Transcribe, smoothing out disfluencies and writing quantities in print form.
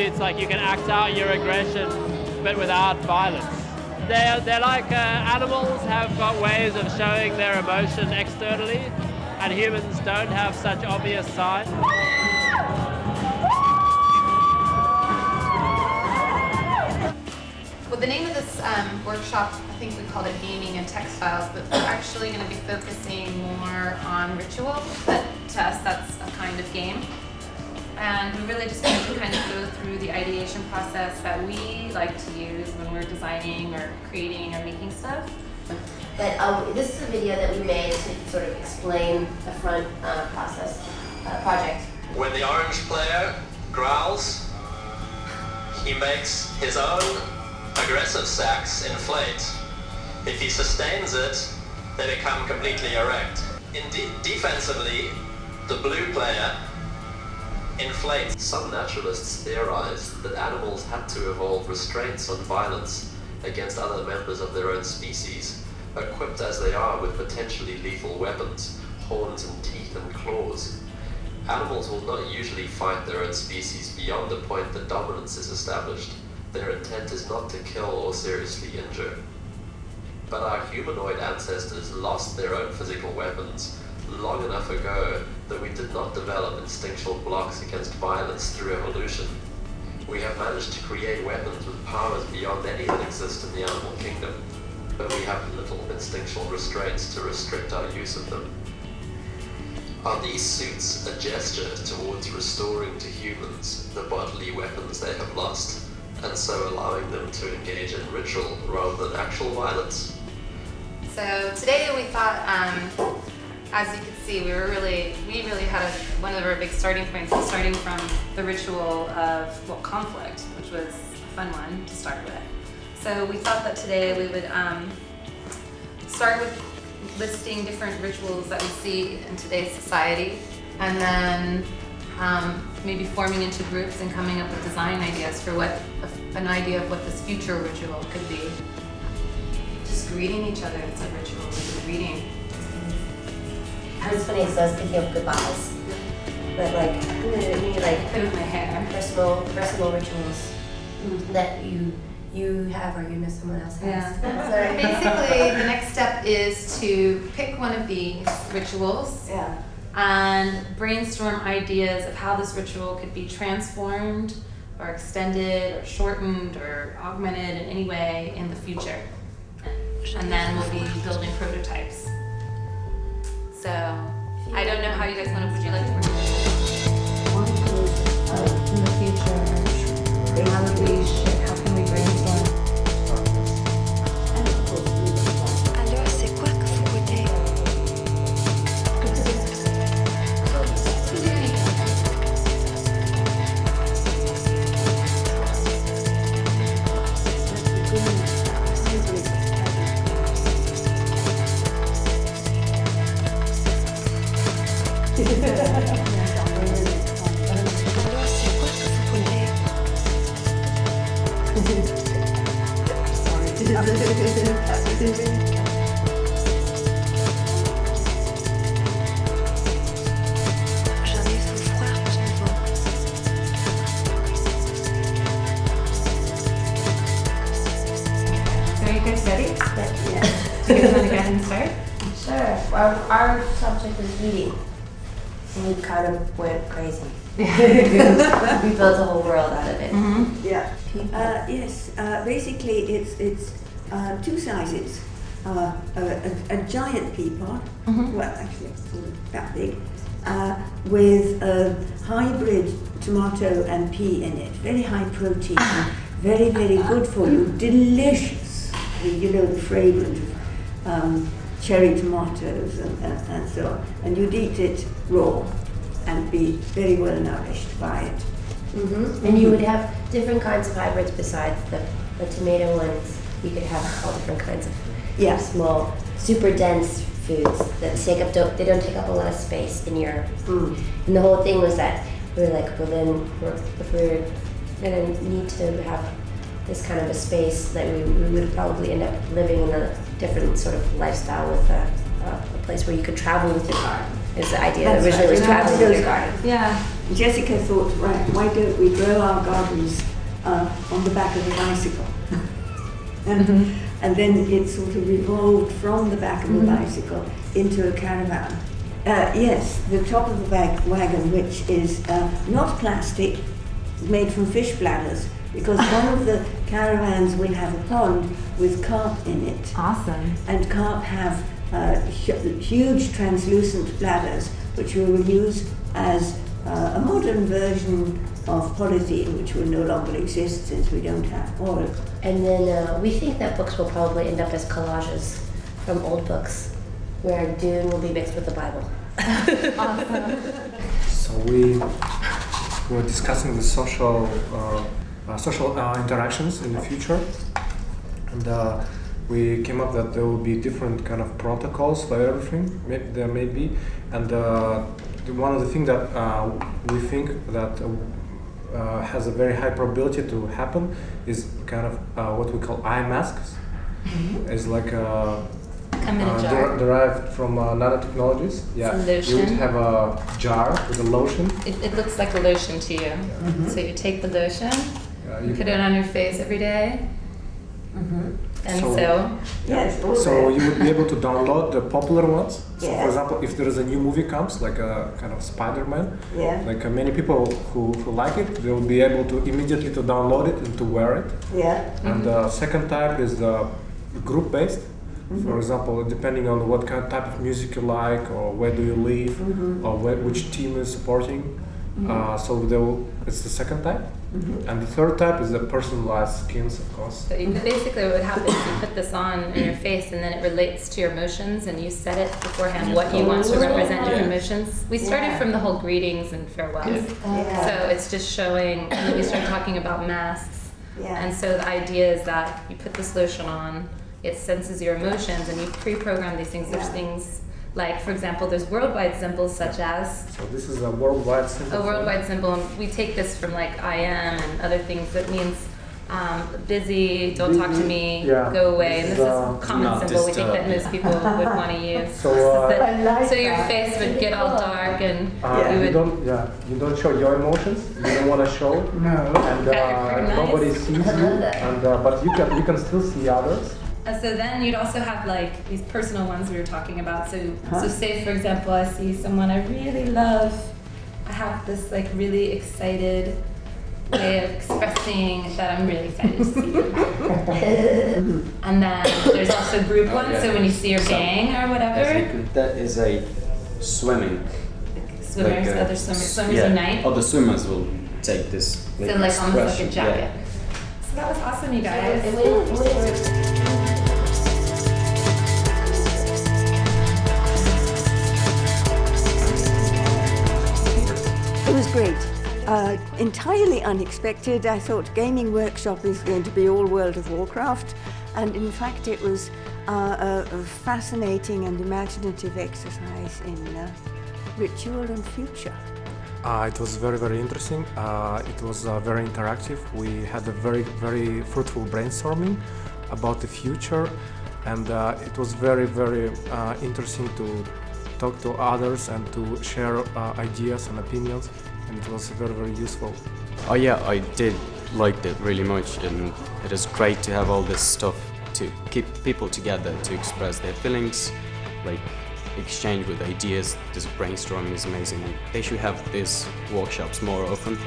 it's like you can act out your aggression, but without violence. They're like animals have got ways of showing their emotion externally, and humans don't have such obvious signs. Well, the name of this workshop, I think we called it Gaming and Textiles, but we're actually going to be focusing more on ritual. That to us, that's a kind of game. And we really just wanted to kind of go through the ideation process that we like to use when we're designing or creating or making stuff. But this is a video that we made to sort of explain the front project. When the orange player growls, he makes his own aggressive sacs inflate. If he sustains it, they become completely erect. Defensively, the blue player inflates. Some naturalists theorized that animals had to evolve restraints on violence against other members of their own species, equipped as they are with potentially lethal weapons, horns and teeth and claws. Animals will not usually fight their own species beyond the point that dominance is established. Their intent is not to kill or seriously injure. But our humanoid ancestors lost their own physical weapons long enough ago that we did not develop instinctual blocks against violence through evolution. We have managed to create weapons with powers beyond any that exist in the animal kingdom, but we have little instinctual restraints to restrict our use of them. Are these suits a gesture towards restoring to humans the bodily weapons they have lost, and so allowing them to engage in ritual rather than actual violence? So today we thought, as you can see, we really had one of our big starting points was starting from the ritual of conflict, which was a fun one to start with. So we thought that today we would start with listing different rituals that we see in today's society, and then maybe forming into groups and coming up with design ideas for an idea of what this future ritual could be. Just greeting each other, it's a ritual, it's a greeting. It's funny, so I was thinking of goodbyes, but like Play with my hair. personal rituals that you have or you know someone else has. Yeah. So basically, the next step is to pick one of these rituals and brainstorm ideas of how this ritual could be transformed or extended or shortened or augmented in any way in the future. And then we'll be building prototypes. So, I don't know how you guys want to, would you like to work? One goes in the future, how would we how can we brainstorm? Alors, c'est quoi que vous voulez? Alors, c'est quoi que vous voulez? J'en ai souffert tout nouveau. So are you guys ready? Yeah. You guys want to go ahead and start? Sure. Our subject is eating. And we kind of went crazy. We built a whole world out of it. Yeah. Yes. Basically, it's two sizes. A giant pea pod, well, actually, it's that big, with a hybrid tomato and pea in it. Very high protein, very, very good for you. Delicious. You know, the fragrance of cherry tomatoes and so on. And you'd eat it raw and be very well nourished by it. And you would have different kinds of hybrids besides the tomato ones. You could have all different kinds of small, super dense foods that they don't take up a lot of space in Europe. And the whole thing was that we were like, well then, if we're going to need to have this kind of a space, that we would probably end up living in a different sort of lifestyle with a place where you could travel with your car. Is the idea. Originally was traveling with your car. Yeah. Jessica thought, right, why don't we grow our gardens on the back of a bicycle? And then it sort of evolved from the back of a bicycle into a caravan. Yes, the top of the wagon, which is not plastic, made from fish bladders, because one of the caravans will have a pond with carp in it. Awesome. And carp have huge translucent bladders, which we will use as a modern version of polythene, which will no longer exist since we don't have oil. And then we think that books will probably end up as collages from old books, where Dune will be mixed with the Bible. Awesome. So we were discussing the social interactions in the future, and we came up that there will be different kind of protocols for everything. There may be, and one of the things that we think that has a very high probability to happen is kind of what we call eye masks. It's like Come in a jar. derived from nanotechnologies. Yeah, It's a you would lotion. have a jar with a lotion. It looks like a lotion to you. So you take the lotion, You put it on your face every day, and so Yes, all So there. you would be able to download the popular ones. So Yes. for example, if there is a new movie comes, like a kind of Spider-Man, Yeah. like many people who like it, they will be able to immediately to download it and to wear it. Yeah. And the second type is the group-based. For example, depending on what kind of type of music you like, or where do you live, or which team is supporting. So it's the second type. And the third type is the personalized skins, of course. So you, basically what would happen is you put this on in your face and then it relates to your emotions and you set it beforehand what you want to represent your emotions. We started from the whole greetings and farewells. So it's just showing, and then we started talking about masks. Yeah. And so the idea is that you put this lotion on, it senses your emotions and you pre-program these things. There's things like, for example, there's worldwide symbols such as So this is a worldwide symbol. a worldwide symbol, and we take this from like I am and other things that means busy, don't talk to me, Yeah. go away. And this is This a is, common not symbol we think that disturb, most people would want to use. So, I like so your that. face would get all dark and You you would. you don't show your emotions. You don't want to show, No. and Pretty nice. nobody sees you. And but you can still see others. And so then you'd also have like these personal ones we were talking about. So say for example, I see someone I really love. I have this like really excited way of expressing that I'm really excited to see them. And then there's also group ones. yeah. So when you see your gang or whatever, That is a swimming. swimmers, like, other swimmers unite. Other swimmers will take this. So like almost like a expression, jacket. So that was awesome, you guys. It was great. Entirely unexpected. I thought gaming workshop is going to be all World of Warcraft, and in fact it was a fascinating and imaginative exercise in ritual and future. It was very, very interesting. It was very interactive. We had a very, very fruitful brainstorming about the future, and it was very, very interesting to talk to others and to share ideas and opinions, and it was very, very useful. Oh yeah, I did like it really much, and it is great to have all this stuff to keep people together, to express their feelings, like exchange with ideas. This brainstorming is amazing, and they should have these workshops more often.